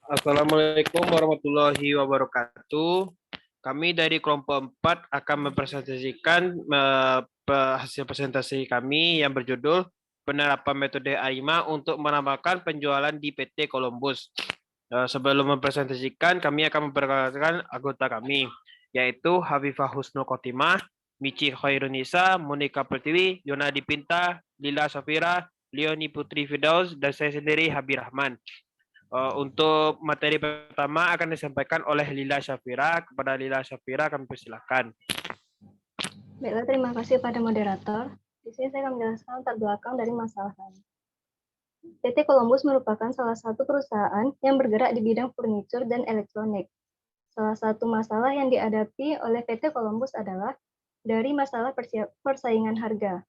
Assalamualaikum warahmatullahi wabarakatuh. Kami dari kelompok 4 akan mempresentasikan hasil presentasi kami yang berjudul penerapan metode AIMA untuk meramalkan penjualan di PT Columbus. Sebelum mempresentasikan, kami akan memperkenalkan anggota kami, yaitu Hafifah Husnul Khotimah, Michi Khairunisa, Monika Pertiwi, Yonadi Pinta, Lila Safira, Leoni Putri Firdaus, dan saya sendiri Habib Rahman. Untuk materi pertama akan disampaikan oleh Lila Syafira. Kepada Lila Syafira kami persilakan. Baiklah, terima kasih pada moderator. Di sini saya akan menjelaskan latar belakang dari masalah ini. PT Columbus merupakan salah satu perusahaan yang bergerak di bidang furnitur dan elektronik. Salah satu masalah yang dihadapi oleh PT Columbus adalah dari masalah persaingan harga.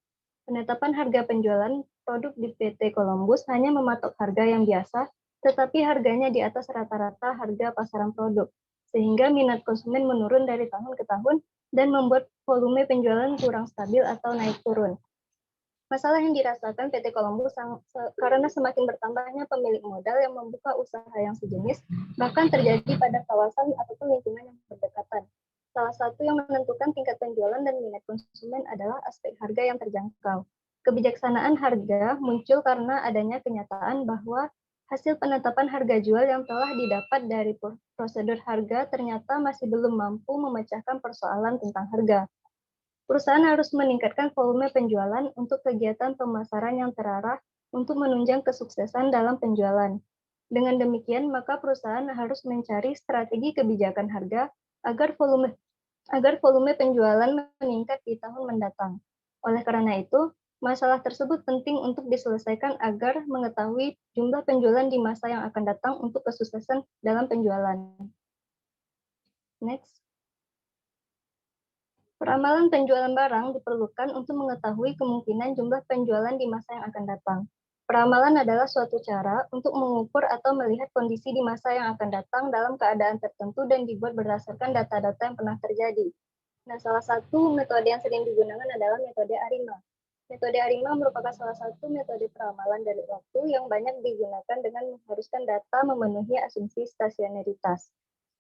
Penetapan harga penjualan produk di PT Columbus hanya mematok harga yang biasa, tetapi harganya di atas rata-rata harga pasaran produk, sehingga minat konsumen menurun dari tahun ke tahun dan membuat volume penjualan kurang stabil atau naik turun. Masalah yang dirasakan PT Columbus karena semakin bertambahnya pemilik modal yang membuka usaha yang sejenis, bahkan terjadi pada kawasan ataupun lingkungan yang berdekatan. Salah satu yang menentukan tingkat penjualan dan minat konsumen adalah aspek harga yang terjangkau. Kebijaksanaan harga muncul karena adanya kenyataan bahwa hasil penetapan harga jual yang telah didapat dari prosedur harga ternyata masih belum mampu memecahkan persoalan tentang harga. Perusahaan harus meningkatkan volume penjualan untuk kegiatan pemasaran yang terarah untuk menunjang kesuksesan dalam penjualan. Dengan demikian, maka perusahaan harus mencari strategi kebijakan harga agar volume penjualan meningkat di tahun mendatang. Oleh karena itu, masalah tersebut penting untuk diselesaikan agar mengetahui jumlah penjualan di masa yang akan datang untuk kesuksesan dalam penjualan. Next. Peramalan penjualan barang diperlukan untuk mengetahui kemungkinan jumlah penjualan di masa yang akan datang. Peramalan adalah suatu cara untuk mengukur atau melihat kondisi di masa yang akan datang dalam keadaan tertentu dan dibuat berdasarkan data-data yang pernah terjadi. Nah, salah satu metode yang sering digunakan adalah metode ARIMA. Metode ARIMA merupakan salah satu metode peramalan dari waktu yang banyak digunakan dengan mengharuskan data memenuhi asumsi stasionaritas.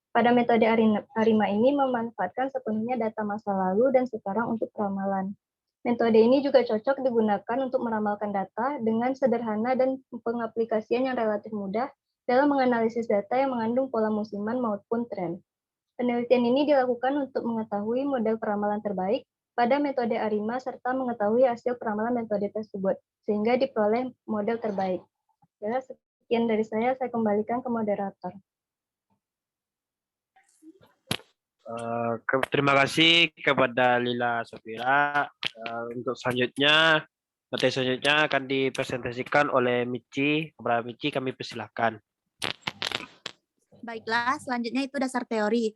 Pada metode ARIMA ini memanfaatkan sepenuhnya data masa lalu dan sekarang untuk peramalan. Metode ini juga cocok digunakan untuk meramalkan data dengan sederhana dan pengaplikasian yang relatif mudah dalam menganalisis data yang mengandung pola musiman maupun tren. Penelitian ini dilakukan untuk mengetahui model peramalan terbaik pada metode ARIMA serta mengetahui hasil peramalan metode tersebut, sehingga diperoleh model terbaik. Ya, sekian dari saya kembalikan ke moderator. Terima kasih kepada Lila Safira. Untuk selanjutnya, materi selanjutnya akan dipresentasikan oleh Michi. Kepada Michi kami persilahkan. Baiklah, selanjutnya itu dasar teori.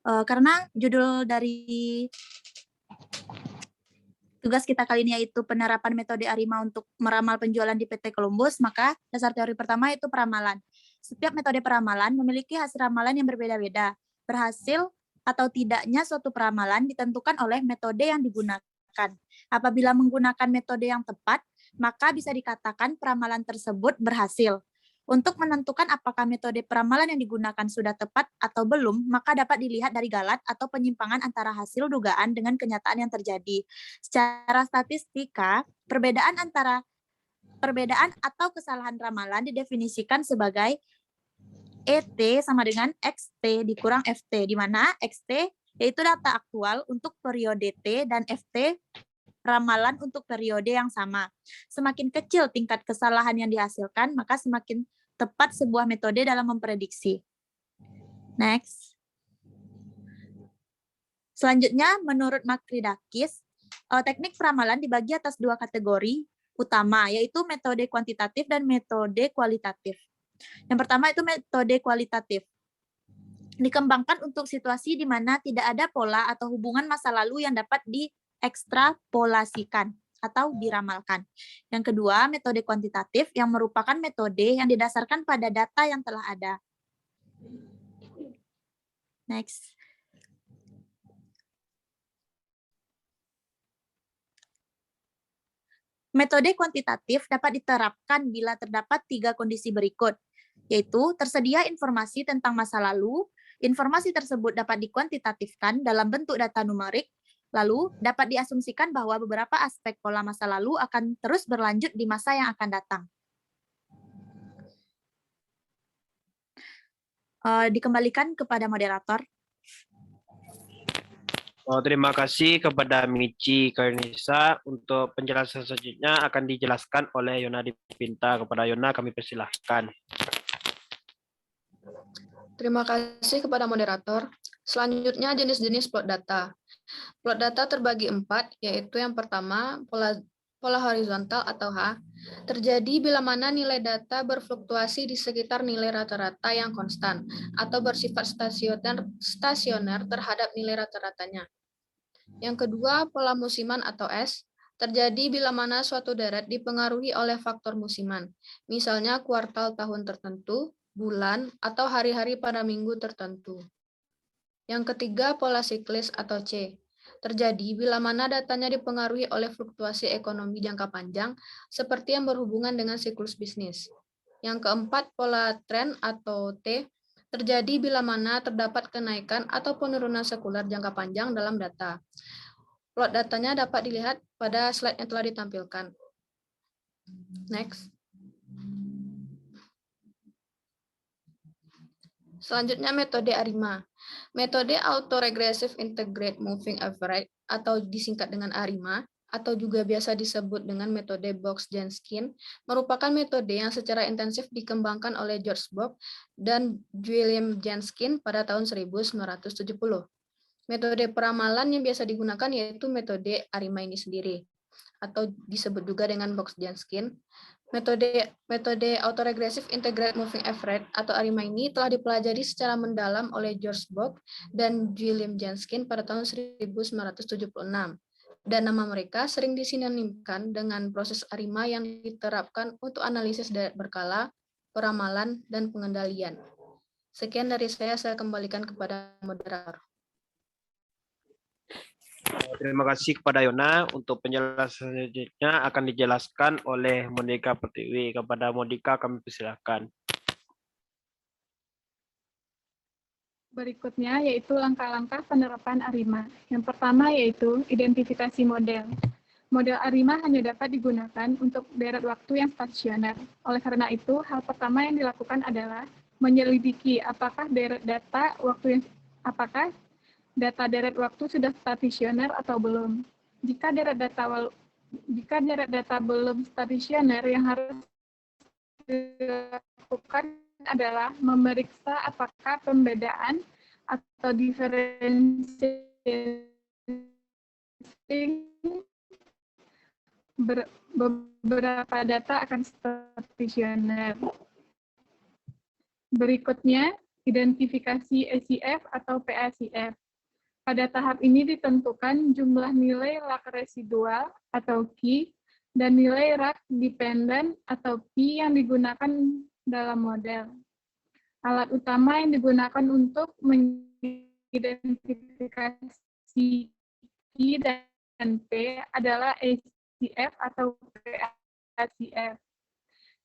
Karena judul dari tugas kita kali ini yaitu penerapan metode ARIMA untuk meramal penjualan di PT Columbus, maka dasar teori pertama itu peramalan. Setiap metode peramalan memiliki hasil ramalan yang berbeda-beda. Berhasil atau tidaknya suatu peramalan ditentukan oleh metode yang digunakan. Apabila menggunakan metode yang tepat, maka bisa dikatakan peramalan tersebut berhasil. Untuk menentukan apakah metode peramalan yang digunakan sudah tepat atau belum, maka dapat dilihat dari galat atau penyimpangan antara hasil dugaan dengan kenyataan yang terjadi. Secara statistika, perbedaan atau kesalahan ramalan didefinisikan sebagai ET sama dengan XT dikurang FT, di mana XT yaitu data aktual untuk periode T dan FT ramalan untuk periode yang sama. Semakin kecil tingkat kesalahan yang dihasilkan, maka semakin tepat sebuah metode dalam memprediksi. Next. Selanjutnya, menurut Makridakis, teknik peramalan dibagi atas dua kategori utama, yaitu metode kuantitatif dan metode kualitatif. Yang pertama itu metode kualitatif. Dikembangkan untuk situasi di mana tidak ada pola atau hubungan masa lalu yang dapat diekstrapolasikan atau diramalkan. Yang kedua, metode kuantitatif yang merupakan metode yang didasarkan pada data yang telah ada. Next. Metode kuantitatif dapat diterapkan bila terdapat 3 kondisi berikut, yaitu tersedia informasi tentang masa lalu, informasi tersebut dapat dikuantitatifkan dalam bentuk data numerik, lalu dapat diasumsikan bahwa beberapa aspek pola masa lalu akan terus berlanjut di masa yang akan datang. Dikembalikan kepada moderator. Terima kasih kepada Michi Karnisa. Untuk penjelasan selanjutnya akan dijelaskan oleh Yona Dipinta. Kepada Yona kami persilahkan. Terima kasih kepada moderator. Selanjutnya jenis-jenis plot data. Plot data terbagi 4, yaitu yang pertama pola horizontal atau H, terjadi bila mana nilai data berfluktuasi di sekitar nilai rata-rata yang konstan atau bersifat stasioner terhadap nilai rata-ratanya. Yang kedua, pola musiman atau S, terjadi bila mana suatu deret dipengaruhi oleh faktor musiman, misalnya kuartal tahun tertentu, bulan, atau hari-hari pada minggu tertentu. Yang ketiga, pola siklis atau C, terjadi bila mana datanya dipengaruhi oleh fluktuasi ekonomi jangka panjang, seperti yang berhubungan dengan siklus bisnis. Yang keempat, pola tren atau T, terjadi bila mana terdapat kenaikan atau penurunan sekuler jangka panjang dalam data. Plot datanya dapat dilihat pada slide yang telah ditampilkan. Next. Selanjutnya metode ARIMA. Metode Autoregressive Integrate Moving Average atau disingkat dengan ARIMA atau juga biasa disebut dengan metode Box-Jenskin merupakan metode yang secara intensif dikembangkan oleh George Box dan William Jenskin pada tahun 1970. Metode peramalan yang biasa digunakan yaitu metode ARIMA ini sendiri atau disebut juga dengan Box-Jenskin. Metode Autoregressive Integrate Moving Average atau ARIMA ini telah dipelajari secara mendalam oleh George Box dan William Jenskin pada tahun 1976. Dan nama mereka sering disinonimkan dengan proses ARIMA yang diterapkan untuk analisis deret berkala, peramalan, dan pengendalian. Sekian dari saya kembalikan kepada moderator. Terima kasih kepada Yona. Untuk penjelasan selanjutnya akan dijelaskan oleh Monika Pertiwi. Kepada Monika kami persilahkan. Berikutnya yaitu langkah-langkah penerapan ARIMA. Yang pertama yaitu identifikasi model. Model ARIMA hanya dapat digunakan untuk deret waktu yang stasioner. Oleh karena itu, hal pertama yang dilakukan adalah menyelidiki apakah data deret waktu sudah stasioner atau belum. Jika deret data belum stasioner, yang harus dilakukan adalah memeriksa apakah pembedaan atau differentiating beberapa data akan stasioner. Berikutnya, identifikasi ACF atau PACF. Pada tahap ini ditentukan jumlah nilai lag residual atau Q dan nilai lag dependent atau P yang digunakan dalam model. Alat utama yang digunakan untuk mengidentifikasi Q dan P adalah ACF atau PACF.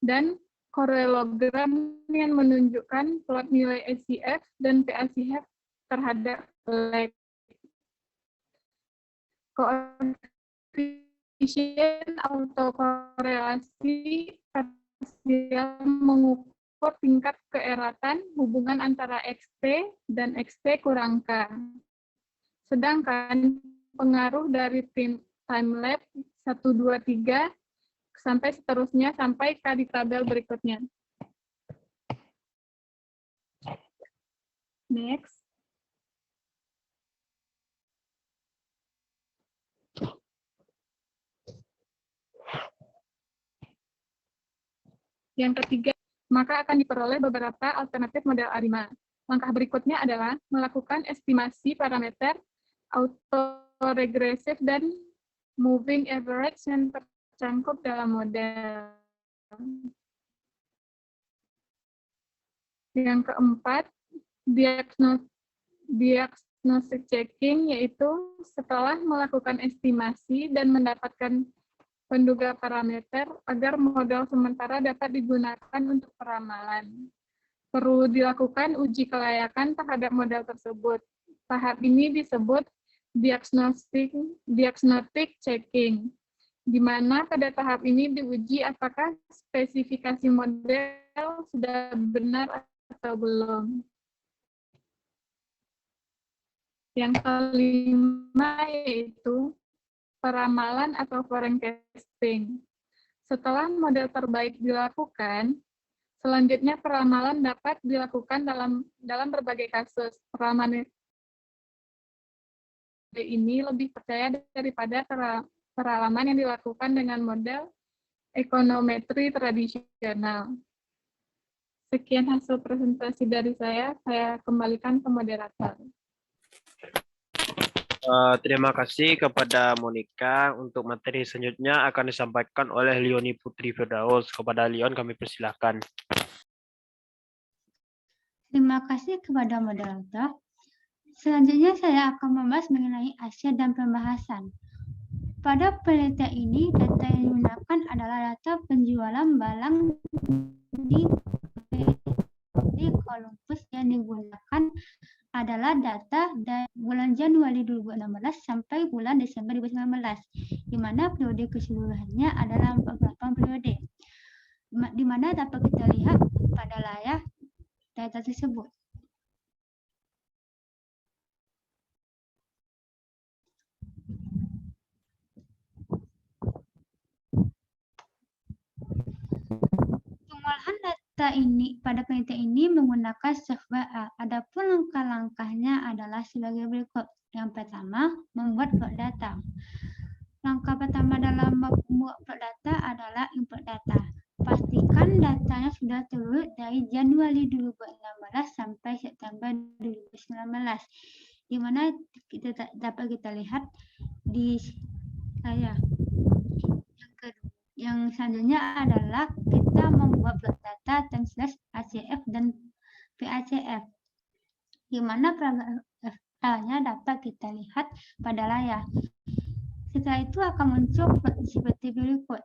Dan korelogram yang menunjukkan plot nilai ACF dan PACF terhadap lag. Koefisien autokorelasi parsial mengukur tingkat keeratan hubungan antara XT dan XT kurang K. Sedangkan pengaruh dari timelapse 1, 2, 3 sampai seterusnya sampai K di tabel berikutnya. Next. Yang ketiga, maka akan diperoleh beberapa alternatif model ARIMA. Langkah berikutnya adalah melakukan estimasi parameter autoregressive dan moving average yang tercangkup dalam model. Yang keempat, diagnostic checking, yaitu setelah melakukan estimasi dan mendapatkan penduga parameter agar model sementara dapat digunakan untuk peramalan. Perlu dilakukan uji kelayakan terhadap model tersebut. Tahap ini disebut diagnostic checking, di mana pada tahap ini diuji apakah spesifikasi model sudah benar atau belum. Yang kelima yaitu peramalan atau forecasting. Setelah model terbaik dilakukan, selanjutnya peramalan dapat dilakukan dalam berbagai kasus. Peramalan ini lebih percaya daripada peralaman yang dilakukan dengan model ekonometri tradisional. Sekian hasil presentasi dari saya kembalikan ke moderator. Terima kasih kepada Monica. Untuk materi selanjutnya akan disampaikan oleh Leonie Putri Firdaus. Kepada Leon kami persilahkan. Terima kasih kepada moderator. Selanjutnya saya akan membahas mengenai Asia dan pembahasan. Pada penelitian ini, data yang digunakan adalah data penjualan barang di Columbus. Yang digunakan adalah data dari bulan Januari 2016 sampai bulan Desember 2019, di mana periode keseluruhannya adalah 48 periode, di mana dapat kita lihat pada layar data tersebut. Pengolahan data ini pada penelitian ini menggunakan software A. Adapun langkah-langkahnya adalah sebagai berikut. Yang pertama, membuat plot data. Langkah pertama dalam membuat plot data adalah input data. Pastikan datanya sudah terurut dari Januari 2016 sampai September 2019, di mana kita dapat kita lihat di layar. Yang selanjutnya adalah kita membuat plot data /ACF dan PACF, di mana parameternya dapat kita lihat pada layar. Setelah itu akan muncul plot seperti berikut.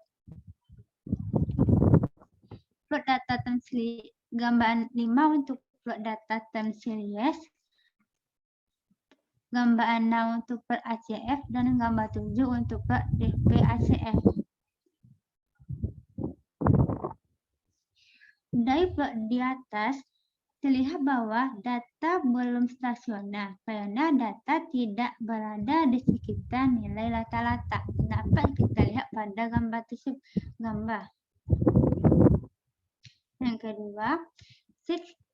Plot data time series, gambaran 5 untuk plot data time series, gambaran 6 untuk plot ACF, dan gambar 7 untuk plot PACF. Dari plot di atas, terlihat bahwa data belum stasioner karena data tidak berada di sekitar nilai rata-rata. Dapat kita lihat pada gambar tersebut. Yang kedua,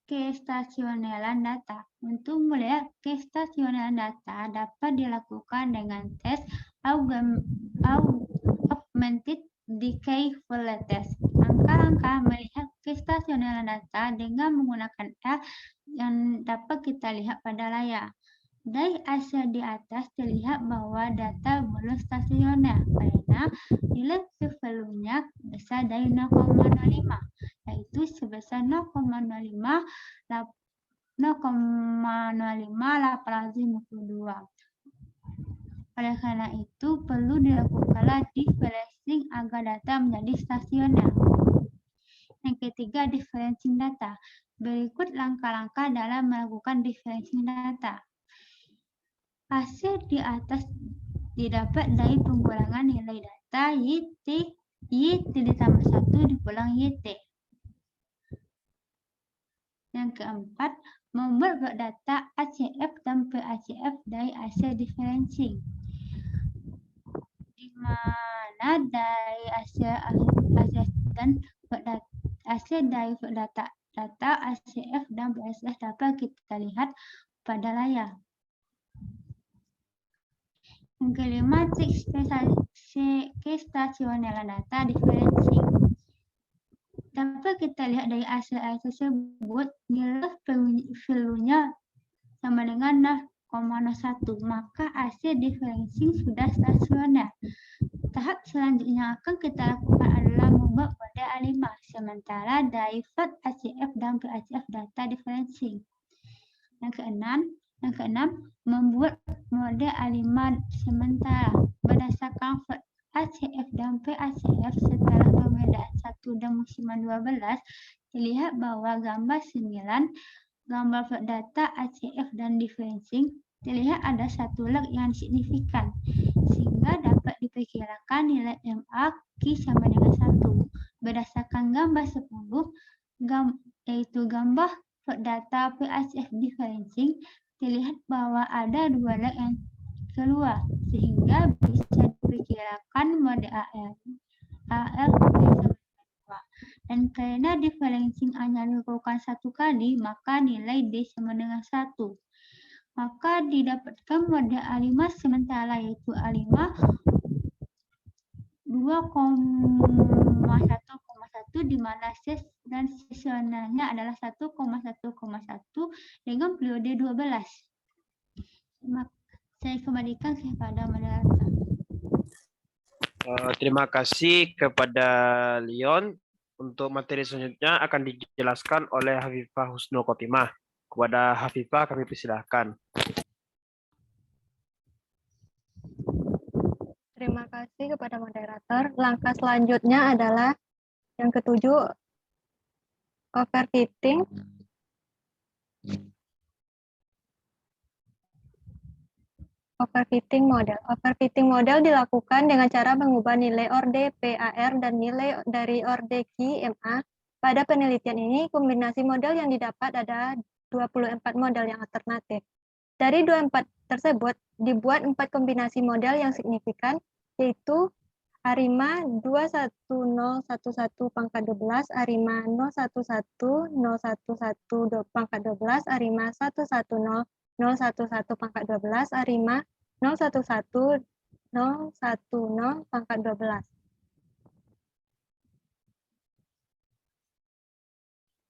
kestasioneran data. Untuk melihat kestasioneran data dapat dilakukan dengan tes augmented decay full test. Langkah-langkah melihat kestasioneran data dengan menggunakan R yang dapat kita lihat pada layar. Dari hasil di atas terlihat bahwa data belum stasioner karena nilai value-nya besar dari 0,05, yaitu sebesar 0,05,852. Oleh karena itu, perlu dilakukanlah differencing agar data menjadi stasioner. Yang ketiga, differencing data. Berikut langkah-langkah dalam melakukan differencing data. Hasil di atas didapat dari pengulangan nilai data YT ditambah 1 dikulang YT. Yang keempat, membuat plot data ACF dan PACF dari hasil differencing, di mana dari hasil dan hasil dari data ACF dan PACF dapat kita lihat pada layar. Yang kelima, kestasioneran data differencing. Dapat kita lihat dari hasil tersebut, nilai value-nya sama dengan 0,01, maka hasil differencing sudah stasioner. Tahap selanjutnya akan kita lakukan adalah membuat model A5, sementara dari plot ACF dan PACF data differencing. Yang keenam, membuat model A5 sementara berdasarkan plot ACF dan PACF setelah pembedaan 1 dan musiman 12, terlihat bahwa gambar 9, gambar plot data, ACF, dan differencing, terlihat ada satu lag yang signifikan, sehingga dapat diperkirakan nilai MA Q sama dengan 1. Berdasarkan gambar 10, yaitu gambar plot data PACF differencing, terlihat bahwa ada 2 lag yang keluar, sehingga bisa diperkirakan model AR dan karena differencing hanya dilakukan satu kali, maka nilai D sama dengan 1. Maka didapatkan model A5 sementara, yaitu A5 2,1,1 di mana ses dan sebenarnya adalah 1,1,1 dengan periode 12. Saya kembalikan kepada moderator. Terima kasih kepada Leon. Untuk materi selanjutnya akan dijelaskan oleh Hafifah Husnul Khotimah. Kepada Hafifah kami persilahkan. Terima kasih kepada moderator. Langkah selanjutnya adalah yang ketujuh, overfitting. Overfitting model. Overfitting model dilakukan dengan cara mengubah nilai orde PAR dan nilai dari orde Q MA. Pada penelitian ini, kombinasi model yang didapat ada 24 model yang alternatif. Dari 24 tersebut, dibuat 4 kombinasi model yang signifikan, yaitu ARIMA 21011 pangkat 12, ARIMA 011 pangkat 12, ARIMA 110 pangkat 12, ARIMA 011 pangkat 12.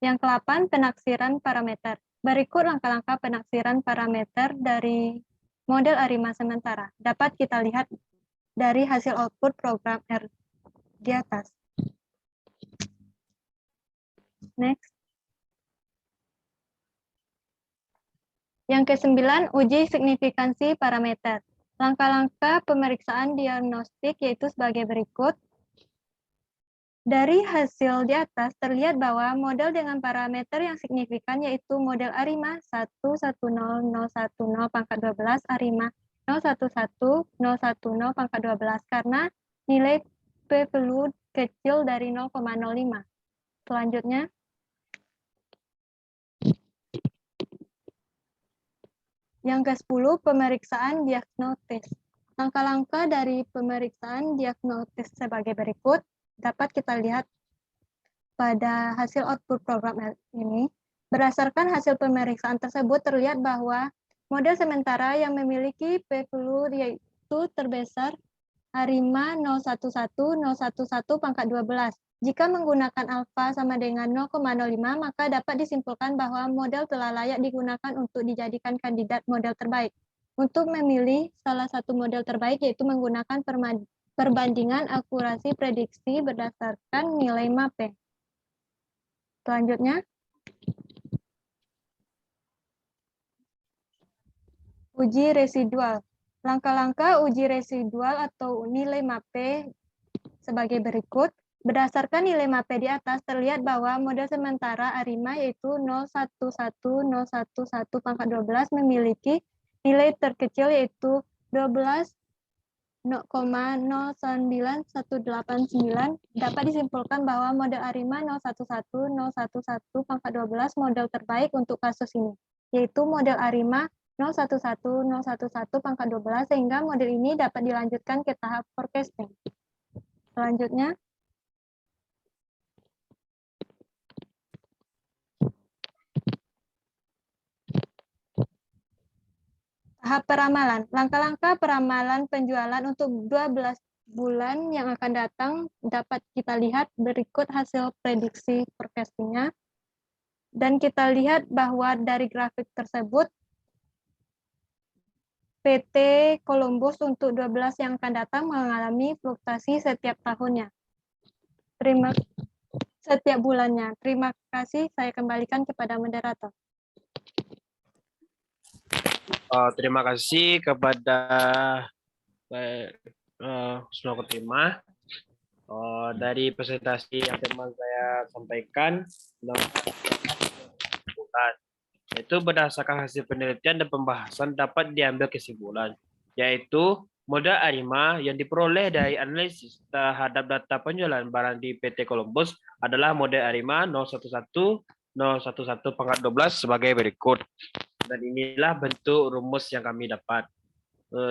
Yang ke-8, penaksiran parameter. Berikut langkah-langkah penaksiran parameter dari model ARIMA sementara. Dapat kita lihat dari hasil output program R di atas. Next. Yang ke-9, uji signifikansi parameter. Langkah-langkah pemeriksaan diagnostik yaitu sebagai berikut. Dari hasil di atas terlihat bahwa model dengan parameter yang signifikan yaitu model ARIMA 110010 pangkat 12, ARIMA 011 pangkat 12 karena nilai p-value kecil dari 0,05. Selanjutnya, yang ke-10, pemeriksaan diagnosis. Langkah-langkah dari pemeriksaan diagnosis sebagai berikut. Dapat kita lihat pada hasil output program ini. Berdasarkan hasil pemeriksaan tersebut terlihat bahwa model sementara yang memiliki p-value yaitu terbesar ARIMA 011 pangkat 12. Jika menggunakan alfa sama dengan 0,05, maka dapat disimpulkan bahwa model telah layak digunakan untuk dijadikan kandidat model terbaik. Untuk memilih salah satu model terbaik yaitu menggunakan perbandingan akurasi prediksi berdasarkan nilai MAPE. Selanjutnya, uji residual. Langkah-langkah uji residual atau nilai MAPE sebagai berikut. Berdasarkan nilai MAPE di atas, terlihat bahwa model sementara ARIMA yaitu 011 pangkat 12 memiliki nilai terkecil yaitu 12,09189. Dapat disimpulkan bahwa model ARIMA 011 pangkat 12 model terbaik untuk kasus ini, yaitu model ARIMA 011 pangkat 12 sehingga model ini dapat dilanjutkan ke tahap forecasting. Selanjutnya, tahap peramalan. Langkah-langkah peramalan penjualan untuk 12 bulan yang akan datang dapat kita lihat berikut hasil prediksi forecasting-nya. Dan kita lihat bahwa dari grafik tersebut, PT Columbus untuk 12 yang akan datang mengalami fluktuasi setiap tahunnya. Setiap bulannya. Terima kasih, saya kembalikan kepada moderator. Terima kasih kepada Husnul Khotimah. Dari presentasi yang teman saya sampaikan, itu berdasarkan hasil penelitian dan pembahasan dapat diambil kesimpulan, yaitu modal ARIMA yang diperoleh dari analisis terhadap data penjualan barang di PT Columbus adalah model ARIMA 011/12 sebagai berikut. Dan inilah bentuk rumus yang kami dapat.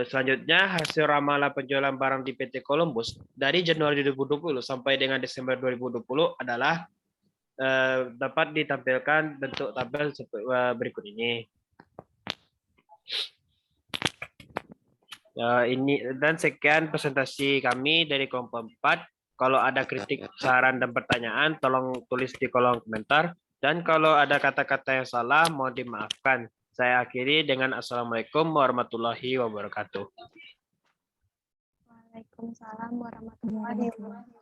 Selanjutnya, hasil ramalan penjualan barang di PT Columbus dari Januari 2020 sampai dengan Desember 2020 adalah dapat ditampilkan bentuk tabel berikut ini. Ini dan sekian presentasi kami dari kelompok 4. Kalau ada kritik, saran, dan pertanyaan, tolong tulis di kolom komentar. Dan kalau ada kata-kata yang salah, mohon dimaafkan. Saya akhiri dengan Assalamualaikum warahmatullahi wabarakatuh. Waalaikumsalam warahmatullahi wabarakatuh.